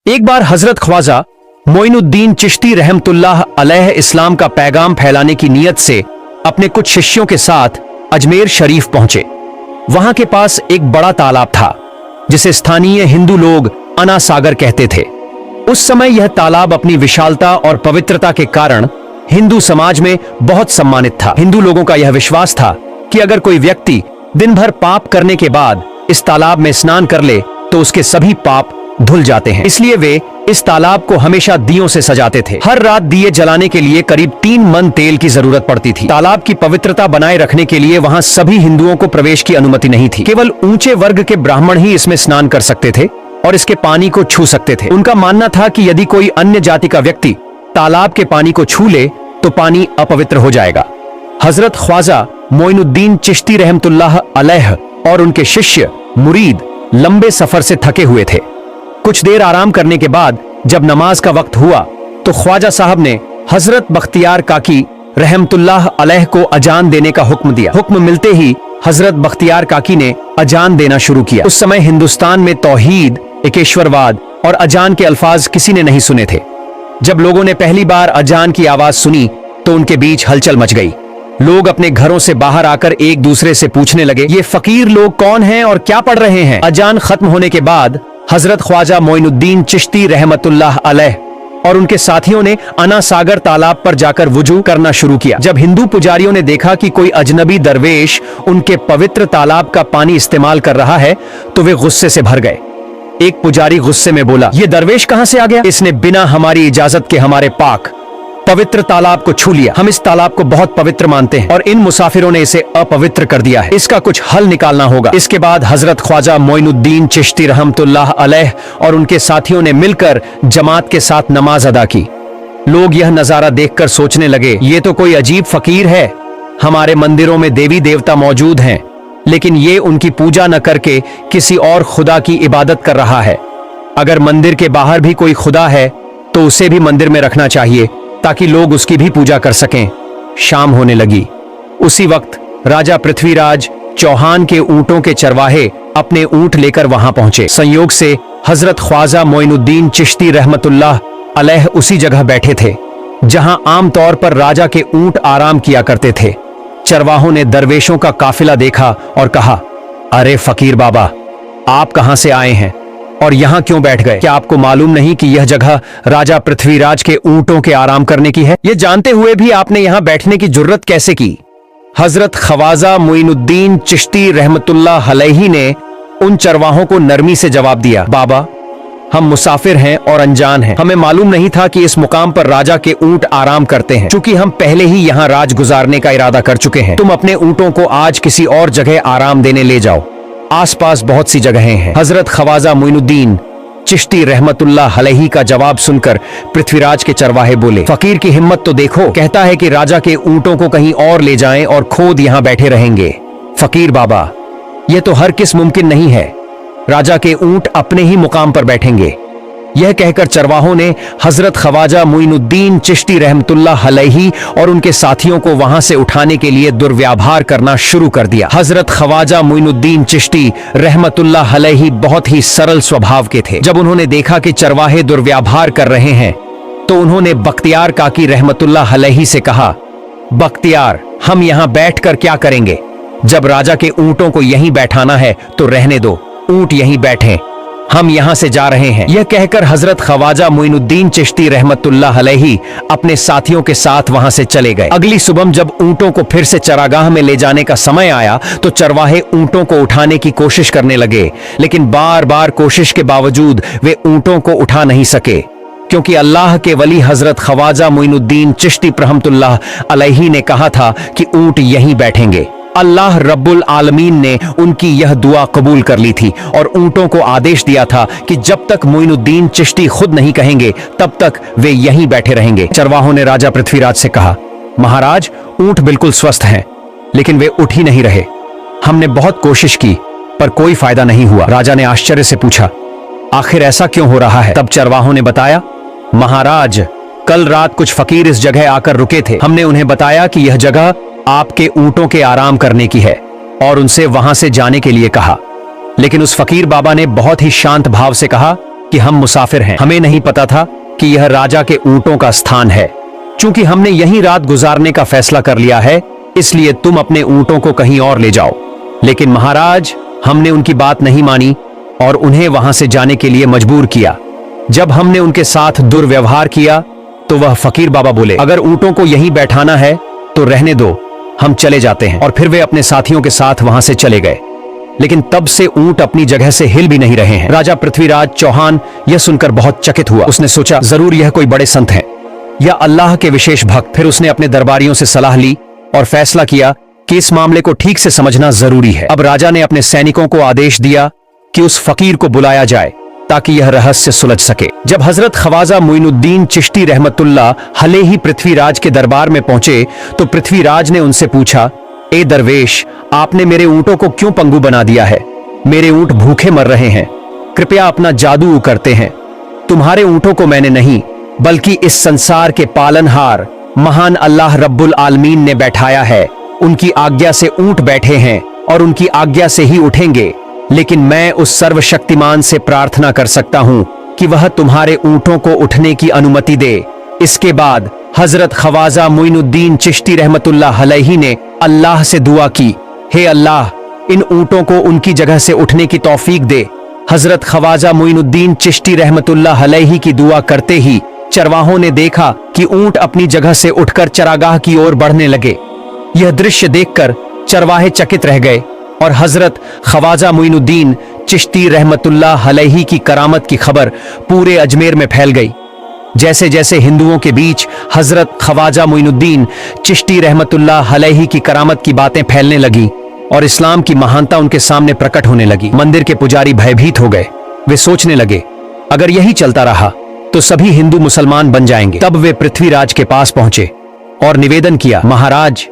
एक बार हजरत ख्वाजा मोइनुद्दीन चिश्ती रहमतुल्लाह अलैह इस्लाम का पैगाम फैलाने की नीयत से अपने कुछ शिष्यों के साथ अजमेर शरीफ पहुंचे। वहां के पास एक बड़ा तालाब था जिसे स्थानीय हिंदू लोग अना सागर कहते थे। उस समय यह तालाब अपनी विशालता और पवित्रता के कारण हिंदू समाज में बहुत सम्मानित था। हिंदू लोगों का यह विश्वास था कि अगर कोई व्यक्ति दिन भर पाप करने के बाद इस तालाब में स्नान कर ले तो उसके सभी पाप धुल जाते हैं। इसलिए वे इस तालाब को हमेशा दियों से सजाते थे। हर रात दिए जलाने के लिए करीब 3 मन तेल की जरूरत पड़ती थी। तालाब की पवित्रता बनाए रखने के लिए वहां सभी हिंदुओं को प्रवेश की अनुमति नहीं थी। केवल ऊंचे वर्ग के ब्राह्मण ही इसमें स्नान कर सकते थे और इसके पानी को छू सकते थे। उनका मानना था कि यदि कोई अन्य जाति का व्यक्ति तालाब के पानी को छू ले तो पानी अपवित्र हो जाएगा। हजरत ख्वाजा मोइनुद्दीन चिश्ती रहमतुल्लाह अलैह और उनके शिष्य मुरीद लंबे सफर से थके हुए थे। कुछ देर आराम करने के बाद जब नमाज का वक्त हुआ तो ख्वाजा साहब ने हजरत बख्तियार काकी रहमतुल्लाह अलैह को अजान देने का हुक्म दिया। हुक्म मिलते ही हजरत बख्तियार काकी ने अजान देना शुरू किया। उस समय हिंदुस्तान में तौहीद, एकेश्वरवाद और अजान के अल्फाज किसी ने नहीं सुने थे। जब लोगों ने पहली बार अजान की आवाज सुनी तो उनके बीच हलचल मच गई। लोग अपने घरों से बाहर आकर एक दूसरे से पूछने लगे, ये फकीर लोग कौन हैं और क्या पढ़ रहे हैं? अजान खत्म होने के बाद हजरत ख्वाजा मोइनुद्दीन चिश्ती रहमतुल्लाह अलैह और उनके साथियों ने अना सागर तालाब पर जाकर वुजू करना शुरू किया। जब हिंदू पुजारियों ने देखा कि कोई अजनबी दरवेश उनके पवित्र तालाब का पानी इस्तेमाल कर रहा है तो वे गुस्से से भर गए। एक पुजारी गुस्से में बोला, ये दरवेश कहां से आ गया? इसने बिना हमारी इजाजत के हमारे पाक पवित्र तालाब को छू लिया। हम इस तालाब को बहुत पवित्र मानते हैं और इन मुसाफिरों ने इसे अपवित्र कर दिया है। इसका कुछ हल निकालना होगा। इसके बाद हजरत ख्वाजा मोइनुद्दीन चिश्ती रहमतुल्लाह अलैह और उनके साथियों ने मिलकर जमात के साथ नमाज अदा की। लोग यह नजारा देखकर सोचने लगे, ये तो कोई अजीब फकीर है। हमारे मंदिरों में देवी देवता मौजूद हैं, लेकिन ये उनकी पूजा न करके किसी और खुदा की इबादत कर रहा है। अगर मंदिर के बाहर भी कोई खुदा है तो उसे भी मंदिर में रखना चाहिए ताकि लोग उसकी भी पूजा कर सकें। शाम होने लगी। उसी वक्त राजा पृथ्वीराज चौहान के ऊंटों के चरवाहे अपने ऊंट लेकर वहां पहुंचे। संयोग से हजरत ख्वाजा मोइनुद्दीन चिश्ती रहमतुल्लाह अलैह उसी जगह बैठे थे जहां आमतौर पर राजा के ऊंट आराम किया करते थे। चरवाहों ने दरवेशों का काफिला देखा और कहा, अरे फकीर बाबा, आप कहां से आए हैं और यहां क्यों बैठ गए? क्या आपको मालूम नहीं कि यह जगह राजा पृथ्वीराज के ऊंटों के आराम करने की है? यह जानते हुए भी आपने यहां बैठने की जुर्रत कैसे की? हजरत ख्वाजा मोइनुद्दीन चिश्ती रहमतुल्लाह अलैही ने उन चरवाहों को नरमी से जवाब दिया, बाबा, हम मुसाफिर हैं और अनजान हैं। हमें मालूम नहीं था कि इस मुकाम पर राजा के ऊंट आराम करते हैं। चूंकि हम पहले ही यहाँ राज गुजारने का इरादा कर चुके हैं, तुम अपने ऊंटों को आज किसी और जगह आराम देने ले जाओ। आसपास बहुत सी जगहें हैं। हजरत ख्वाजा मोइनुद्दीन चिश्ती रहमतुल्लाह अलैही का जवाब सुनकर पृथ्वीराज के चरवाहे बोले, फकीर की हिम्मत तो देखो, कहता है कि राजा के ऊंटों को कहीं और ले जाएं और खुद यहाँ बैठे रहेंगे। फकीर बाबा, यह तो हर किस मुमकिन नहीं है। राजा के ऊंट अपने ही मुकाम पर बैठेंगे। यह कहकर चरवाहों ने हजरत ख्वाजा मोइनुद्दीन चिश्ती रहमतुल्लाह अलैही और उनके साथियों को वहां से उठाने के लिए दुर्व्यवहार करना शुरू कर दिया। हजरत ख्वाजा मोइनुद्दीन चिश्ती रहमतुल्लाह अलैही बहुत ही सरल स्वभाव के थे। जब उन्होंने देखा कि चरवाहे दुर्व्यवहार कर रहे हैं तो उन्होंने बख्तियार काकी रहमतुल्लाह अलैही से कहा, बख्तियार, हम यहाँ बैठकर क्या करेंगे? जब राजा के ऊंटों को यहीं बैठाना है तो रहने दो, ऊंट यहीं बैठें, हम यहां से जा रहे हैं। यह कहकर हजरत ख्वाजा मोइनुद्दीन चिश्ती रहमतुल्लाह अलैही अपने साथियों के साथ वहां से चले गए। अगली सुबह जब ऊंटों को फिर से चरागाह में ले जाने का समय आया तो चरवाहे ऊंटों को उठाने की कोशिश करने लगे, लेकिन बार बार कोशिश के बावजूद वे ऊंटों को उठा नहीं सके, क्योंकि अल्लाह के वली हजरत ख्वाजा मोइनुद्दीन चिश्ती रहमतुल्लाह अलैही ने कहा था कि ऊंट यहीं बैठेंगे। अल्लाह रब्बुल आलमीन ने उनकी यह दुआ कबूल कर ली थी और ऊंटों को आदेश दिया था कि जब तक मोइनुद्दीन चिश्ती खुद नहीं कहेंगे तब तक वे यहीं बैठे रहेंगे। चरवाहों ने राजा पृथ्वीराज से कहा, महाराज, ऊंट बिल्कुल स्वस्थ हैं, लेकिन वे उठ ही नहीं रहे। हमने बहुत कोशिश की पर कोई फायदा नहीं हुआ। राजा ने आश्चर्य से पूछा, आखिर ऐसा क्यों हो रहा है? तब चरवाहों ने बताया, महाराज, कल रात कुछ फकीर इस जगह आकर रुके थे। हमने उन्हें बताया कि यह जगह आपके ऊंटों के आराम करने की है और उनसे वहां से जाने के लिए कहा, लेकिन उस फकीर बाबा ने बहुत ही शांत भाव से कहा, कि हम मुसाफिर हैं। हमें नहीं पता था कि यह राजा के ऊंटों का स्थान है। चूंकि हमने यहीं रात गुजारने का फैसला कर लिया है, इसलिए तुम अपने ऊंटों को कहीं और ले जाओ। लेकिन महाराज, हमने उनकी बात नहीं मानी और उन्हें वहां से जाने के लिए मजबूर किया। जब हमने उनके साथ दुर्व्यवहार किया तो वह फकीर बाबा बोले, अगर ऊंटों को यहीं बैठाना है तो रहने दो, हम चले जाते हैं। और फिर वे अपने साथियों के साथ वहां से चले गए। लेकिन तब से ऊंट अपनी जगह से हिल भी नहीं रहे हैं। राजा पृथ्वीराज चौहान यह सुनकर बहुत चकित हुआ। उसने सोचा, जरूर यह कोई बड़े संत हैं या अल्लाह के विशेष भक्त। फिर उसने अपने दरबारियों से सलाह ली और फैसला किया कि इस मामले को ठीक से समझना जरूरी है। अब राजा ने अपने सैनिकों को आदेश दिया कि उस फकीर को बुलाया जाए ताकि यह रहस्य सुलझ सके। जब हजरत ख्वाजा मोइनुद्दीन चिश्ती रहमतुल्लाह हले ही पृथ्वीराज के दरबार में पहुंचे तो पृथ्वीराज ने उनसे पूछा, ए दरवेश, आपने मेरे ऊंटों को क्यों पंगु बना दिया है? मेरे ऊंट भूखे मर रहे हैं, कृपया अपना जादू करते हैं। तुम्हारे ऊंटों को मैंने नहीं, बल्कि इस संसार के पालनहार महान अल्लाह रब्बुल आलमीन ने बैठाया है। उनकी आज्ञा से ऊंट बैठे हैं और उनकी आज्ञा से ही उठेंगे। लेकिन मैं उस सर्वशक्तिमान से प्रार्थना कर सकता हूं कि वह तुम्हारे ऊंटों को उठने की अनुमति दे। इसके बाद हजरत ख्वाजा मोइनुद्दीन चिश्ती रहमतुल्लाह अलैहि ने अल्लाह से दुआ की, हे अल्लाह, इन ऊंटों को उनकी जगह से उठने की तौफीक दे। हजरत ख्वाजा मोइनुद्दीन चिश्ती रहमतुल्लाह अलैहि की दुआ करते ही चरवाहों ने देखा कि ऊंट अपनी जगह से उठकर चरागाह की ओर बढ़ने लगे। यह दृश्य देखकर चरवाहे चकित रह गए और हजरत ख्वाजा मोइनुद्दीन चिश्ती रहमतुल्लाह अलैहि की करामत की खबर पूरे अजमेर में फैल गई। जैसे जैसे हिंदुओं के बीच हजरत ख्वाजा मोइनुद्दीन चिश्ती रहमतुल्लाह अलैहि की करामत की बातें फैलने लगी और इस्लाम की महानता उनके सामने प्रकट होने लगी, मंदिर के पुजारी भयभीत हो गए। वे सोचने लगे, अगर यही चलता रहा तो सभी हिंदू मुसलमान बन जाएंगे। तब वे पृथ्वीराज के पास पहुंचे और निवेदन किया, महाराज,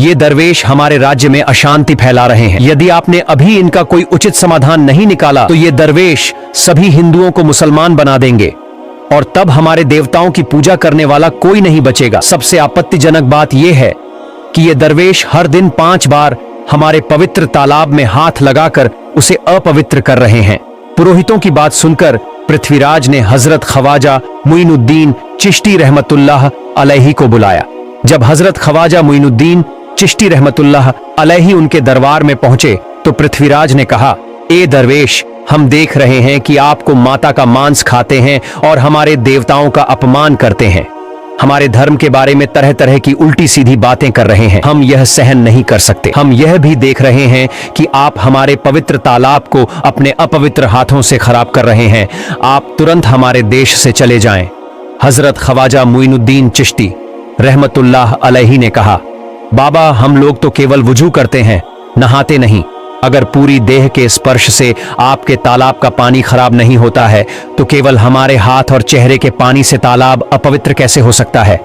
ये दरवेश हमारे राज्य में अशांति फैला रहे हैं। यदि आपने अभी इनका कोई उचित समाधान नहीं निकाला तो ये दरवेश सभी हिंदुओं को मुसलमान बना देंगे और तब हमारे देवताओं की पूजा करने वाला कोई नहीं बचेगा। सबसे आपत्तिजनक बात यह है कि ये दरवेश हर दिन 5 बार हमारे पवित्र तालाब में हाथ लगाकर उसे अपवित्र कर रहे हैं। पुरोहितों की बात सुनकर पृथ्वीराज ने हजरत ख्वाजा मोइनुद्दीन चिश्ती रहमतुल्लाह अलैहि को बुलाया। जब हजरत ख्वाजा मोइनुद्दीन चिश्ती रहमतुल्लाह अलैहि उनके दरबार में पहुंचे तो पृथ्वीराज ने कहा, ए दरवेश, हम देख रहे हैं कि आपको माता का मांस खाते हैं और हमारे देवताओं का अपमान करते हैं। हमारे धर्म के बारे में तरह तरह की उल्टी सीधी बातें कर रहे हैं। हम यह सहन नहीं कर सकते। हम यह भी देख रहे हैं कि आप हमारे पवित्र तालाब को अपने अपवित्र हाथों से खराब कर रहे हैं। आप तुरंत हमारे देश से चले जाएं। हजरत ख्वाजा मोइनुद्दीन चिश्ती रहमतुल्लाह अलैहि ने कहा, बाबा, हम लोग तो केवल वुजू करते हैं, नहाते नहीं। अगर पूरी देह के स्पर्श से आपके तालाब का पानी खराब नहीं होता है तो केवल हमारे हाथ और चेहरे के पानी से तालाब अपवित्र कैसे हो सकता है?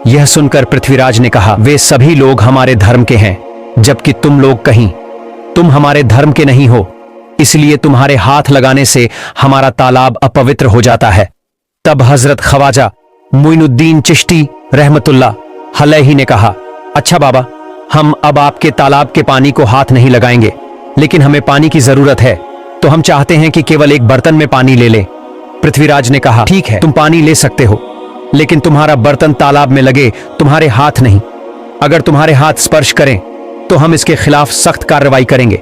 यह सुनकर पृथ्वीराज ने कहा, वे सभी लोग हमारे धर्म के हैं, जबकि तुम लोग कहीं, तुम हमारे धर्म के नहीं हो, इसलिए तुम्हारे हाथ लगाने से हमारा तालाब अपवित्र हो जाता है। तब हजरत ख्वाजा मोइनुद्दीन चिश्ती रहमतुल्लाह अलैहि ने कहा, अच्छा बाबा, हम अब आपके तालाब के पानी को हाथ नहीं लगाएंगे, लेकिन हमें पानी की जरूरत है, तो हम चाहते हैं कि केवल एक बर्तन में पानी ले लें। पृथ्वीराज ने कहा, ठीक है, तुम पानी ले सकते हो, लेकिन तुम्हारा बर्तन तालाब में लगे, तुम्हारे हाथ नहीं। अगर तुम्हारे हाथ स्पर्श करें तो हम इसके खिलाफ सख्त कार्रवाई करेंगे।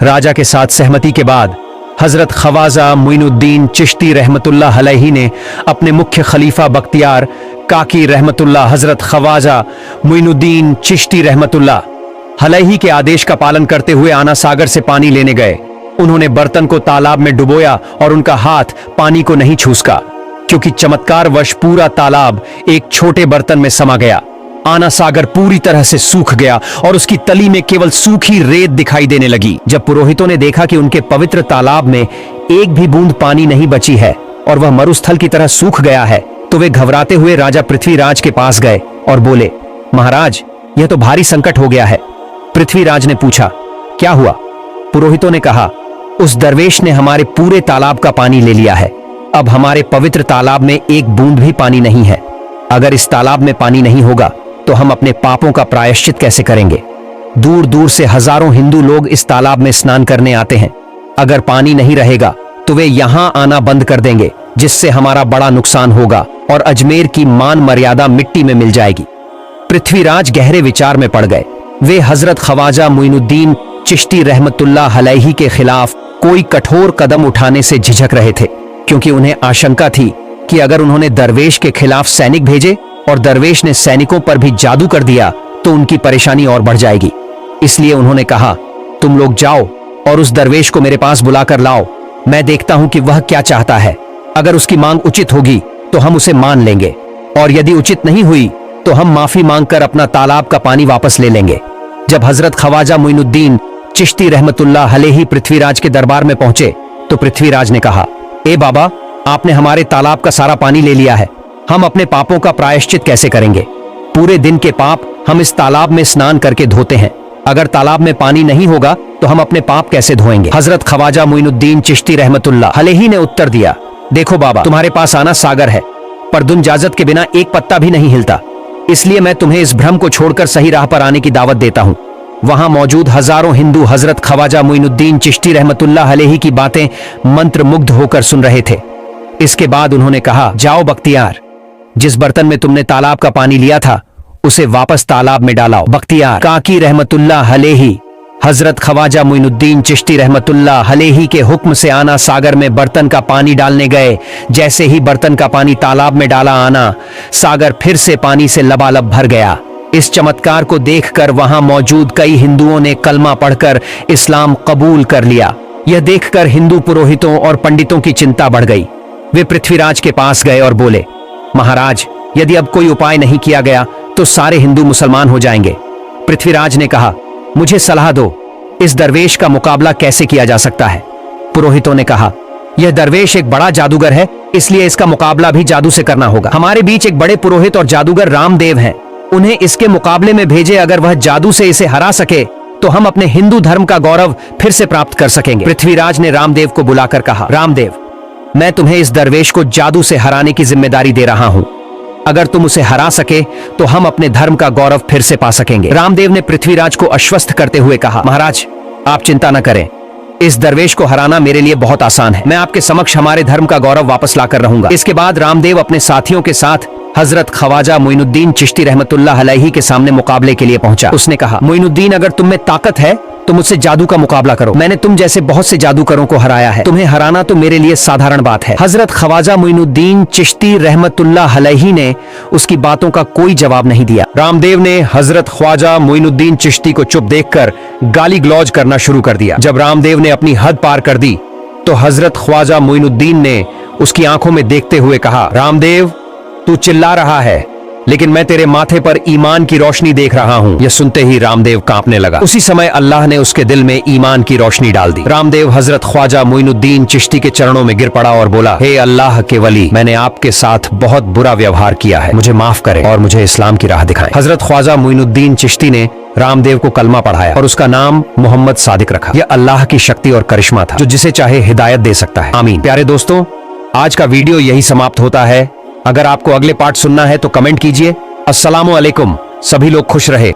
राजा के साथ सहमति के बाद हजरत ख्वाजा मोइनुद्दीन चिश्ती रहमतुल्लाह अलैहि ने अपने मुख्य खलीफा बख्तियार काकी रहमतुल्लाह हजरत ख्वाजा मोइनुद्दीन चिश्ती रहमतुल्लाह अलैहि के आदेश का पालन करते हुए आना सागर से पानी लेने गए। उन्होंने बर्तन को तालाब में डुबोया और उनका हाथ पानी को नहीं छूसका, क्योंकि चमत्कारवश पूरा तालाब एक छोटे बर्तन में समा गया। आना सागर पूरी तरह से सूख गया और उसकी तली में केवल सूखी रेत दिखाई देने लगी। जब पुरोहितों ने देखा कि उनके पवित्र तालाब में एक भी बूंद पानी नहीं बची है और वह मरुस्थल की तरह सूख गया है, तो वे घबराते हुए राजा पृथ्वीराज के पास गए और बोले, महाराज, यह तो भारी संकट हो गया है। पृथ्वीराज ने पूछा, क्या हुआ? पुरोहितों ने कहा, उस दरवेश ने हमारे पूरे तालाब का पानी ले लिया है। अब हमारे पवित्र तालाब में एक बूंद भी पानी नहीं है। अगर इस तालाब में पानी नहीं होगा तो हम अपने पापों का प्रायश्चित कैसे करेंगे? दूर दूर से हजारों हिंदू लोग इस तालाब में स्नान करने आते हैं। अगर पानी नहीं रहेगा तो तो वे यहाँ आना बंद कर देंगे, जिससे हमारा बड़ा नुकसान होगा और अजमेर की मान मर्यादा मिट्टी में मिल जाएगी। पृथ्वीराज गहरे विचार में पड़ गए। वे हजरत ख्वाजा मोइनुद्दीन चिश्ती रहमतुल्लाह अलैहि के खिलाफ कोई कठोर कदम उठाने से झिझक रहे थे, क्योंकि उन्हें आशंका थी कि अगर उन्होंने दरवेश के खिलाफ सैनिक भेजे और दरवेश ने सैनिकों पर भी जादू कर दिया तो उनकी परेशानी और बढ़ जाएगी। इसलिए उन्होंने कहा, तुम लोग जाओ और उस दरवेश को मेरे पास बुलाकर लाओ। मैं देखता हूं कि वह क्या चाहता है। अगर उसकी मांग उचित होगी तो हम उसे मान लेंगे, और यदि उचित नहीं हुई तो हम माफी मांगकर अपना तालाब का पानी वापस ले लेंगे। जब हजरत ख्वाजा मोइनुद्दीन चिश्ती रहमतुल्लाह अलैहि पृथ्वीराज के दरबार में पहुंचे तो पृथ्वीराज ने कहा, ए बाबा, आपने हमारे तालाब का सारा पानी ले लिया है, हम अपने पापों का प्रायश्चित कैसे करेंगे? पूरे दिन के पाप हम इस तालाब में स्नान करके धोते हैं, अगर तालाब में पानी नहीं होगा तो हम अपने पाप कैसे धोएंगे? हजरत ख्वाजा मोइनुद्दीन चिश्ती रहमतुल्लाह अलैहि ने उत्तर दिया, देखो बाबा, तुम्हारे पास आना सागर है, पर दुंजाजत के बिना एक पत्ता भी नहीं हिलता, इसलिए मैं तुम्हें इस भ्रम को छोड़कर सही राह पर आने की दावत देता हूँ। वहां मौजूद हजारों हिंदू हजरत ख्वाजा मोइनुद्दीन चिश्ती रहमतुल्लाह अलैहि की बातें मंत्रमुग्ध होकर सुन रहे थे। इसके बाद उन्होंने कहा, जाओ बख्तियार, जिस बर्तन में तुमने तालाब का पानी लिया था उसे वापस तालाब में डालाओ। बख्तियार काकी रहमतुल्लाह अलैहि हजरत ख्वाजा मोइनुद्दीन चिश्ती रहमतुल्लाह अलैहि के हुक्म से आना सागर में बर्तन का पानी डालने गए। जैसे ही बर्तन का पानी तालाब में डाला आना, सागर फिर से पानी से लबालब भर गया। इस चमत्कार को देखकर वहां मौजूद कई हिंदुओं ने कलमा पढ़कर इस्लाम कबूल कर लिया। यह देखकर हिंदू पुरोहितों और पंडितों की चिंता बढ़ गई। वे पृथ्वीराज के पास गए और बोले, महाराज, यदि अब कोई उपाय नहीं किया गया तो सारे हिंदू मुसलमान हो जाएंगे। पृथ्वीराज ने कहा, मुझे सलाह दो, इस दरवेश का मुकाबला कैसे किया जा सकता है? पुरोहितों ने कहा, यह दरवेश एक बड़ा जादूगर है, इसलिए इसका मुकाबला भी जादू से करना होगा। हमारे बीच एक बड़े पुरोहित और जादूगर रामदेव हैं, उन्हें इसके मुकाबले में भेजे। अगर वह जादू से इसे हरा सके तो हम अपने हिंदू धर्म का गौरव फिर से प्राप्त कर सकेंगे। पृथ्वीराज ने रामदेव को बुलाकर कहा, रामदेव, मैं तुम्हें इस दरवेश को जादू से हराने की जिम्मेदारी दे रहा हूं। अगर तुम उसे हरा सके तो हम अपने धर्म का गौरव फिर से पा सकेंगे। रामदेव ने पृथ्वीराज को आश्वस्त करते हुए कहा, महाराज, आप चिंता न करें, इस दरवेश को हराना मेरे लिए बहुत आसान है। मैं आपके समक्ष हमारे धर्म का गौरव वापस लाकर रहूंगा। इसके बाद रामदेव अपने साथियों के साथ हजरत ख्वाजा मोइनुद्दीन चिश्ती रहमतुल्लाह अलैहि के सामने मुकाबले के लिए पहुंचा। उसने कहा, मोइनुद्दीन, अगर तुम में ताकत है तो मुझसे जादू का मुकाबला करो। मैंने तुम जैसे बहुत से जादूगरों को हराया है, तुम्हें हराना तो मेरे लिए साधारण बात है। हजरत ख्वाजा मोइनुद्दीन चिश्ती रहमतुल्लाह अलैहि ने उसकी बातों का कोई जवाब नहीं दिया। रामदेव ने हजरत ख्वाजा मोइनुद्दीन चिश्ती को चुप देखकर गाली गलौज करना शुरू कर दिया। जब रामदेव ने अपनी हद पार कर दी तो हजरत ख्वाजा मोइनुद्दीन ने उसकी आंखों में देखते हुए कहा, रामदेव, तू चिल्ला रहा है, लेकिन मैं तेरे माथे पर ईमान की रोशनी देख रहा हूं। यह सुनते ही रामदेव कांपने लगा। उसी समय अल्लाह ने उसके दिल में ईमान की रोशनी डाल दी। रामदेव हजरत ख्वाजा मोइनुद्दीन चिश्ती के चरणों में गिर पड़ा और बोला, हे अल्लाह के वली, मैंने आपके साथ बहुत बुरा व्यवहार किया है, मुझे माफ करें और मुझे इस्लाम की राह दिखाएं। हजरत ख्वाजा मोइनुद्दीन चिश्ती ने रामदेव को कलमा पढ़ाया और उसका नाम मोहम्मद सादिक रखा। यह अल्लाह की शक्ति और करिश्मा था, जो जिसे चाहे हिदायत दे सकता है। आमीन। प्यारे दोस्तों, आज का वीडियो यही समाप्त होता है। अगर आपको अगले पार्ट सुनना है तो कमेंट कीजिए। अस्सलामु अलैकुम। सभी लोग खुश रहे।